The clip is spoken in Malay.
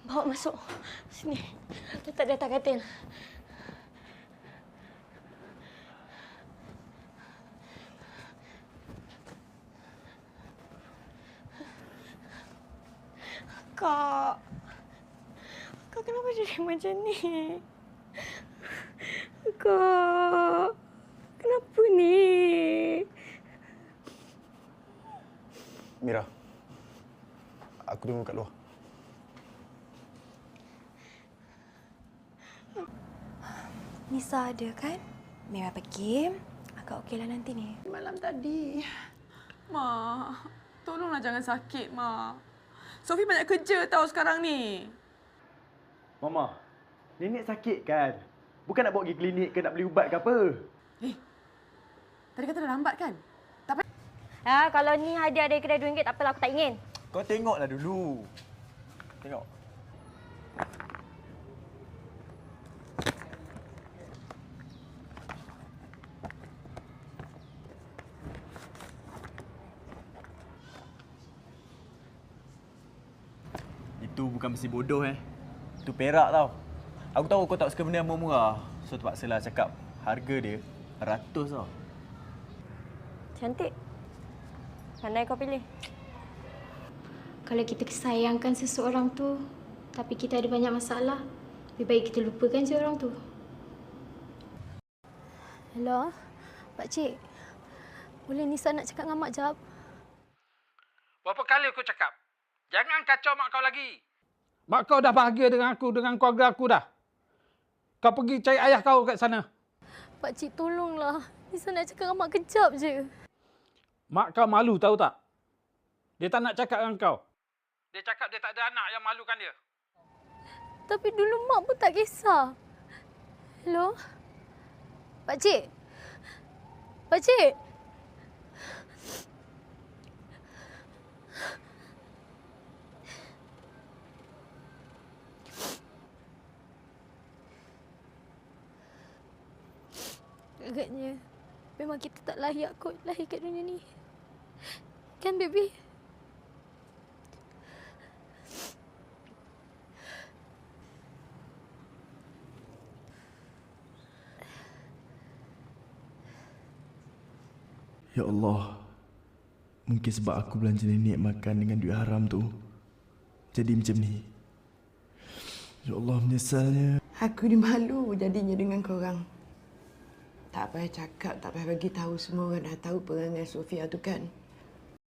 Bawa masuk. Sini. Letak di atas katil. Kak. Kak kenapa jadi macam ni? Kak. Kenapa ni? Mira. Aku tunggu kat luar. Nisa ada kan? Mira pergi. Agak okeylah nanti ni. Malam tadi. Ma, tolonglah jangan sakit, Ma. Sophie banyak kerja tahu sekarang ni. Mama, nenek sakit kan? Bukan nak bawa pergi klinik ke nak beli ubat ke apa? Tadi kata dah lambat kan? Tak payah. Kalau ni hadiah dari kedai RM2, tak apalah, aku tak ingin. Kau tengoklah dulu. Tengok. Itu bukan besi bodoh Itu perak tau. Aku tahu kau tak suka benda yang murah-murah. So terpaksalah cakap harga dia ratus tau. Cantik. Pandai kau pilih. Kalau kita sayangkan seseorang tu, tapi kita ada banyak masalah, lebih baik kita lupakan je orang tu. Hello, Pakcik. Boleh Nisa nak cakap dengan Mak jap? Berapa kali aku cakap? Jangan kacau mak kau lagi. Mak kau dah bahagia dengan aku, dengan keluarga aku dah. Kau pergi cari ayah kau kat sana. Pakcik, tolonglah. Nisa nak cakap dengan Mak kejap je. Mak kau malu tahu tak? Dia tak nak cakap dengan kau. Dia cakap dia tak ada anak yang malukan dia. Tapi dulu Mak pun tak kisah. Hello? Pakcik? Pakcik? Agaknya memang kita tak layak kot lahir kat dunia ni. Kan, baby? Ya Allah. Mungkin sebab aku belanja nenek makan dengan duit haram tu. Jadi macam ni. Ya Allah, menyesalnya. Aku ni malu jadinya dengan korang. Tak payah cakap, tak payah bagi tahu, semua orang dah tahu perangai Sofia tu kan.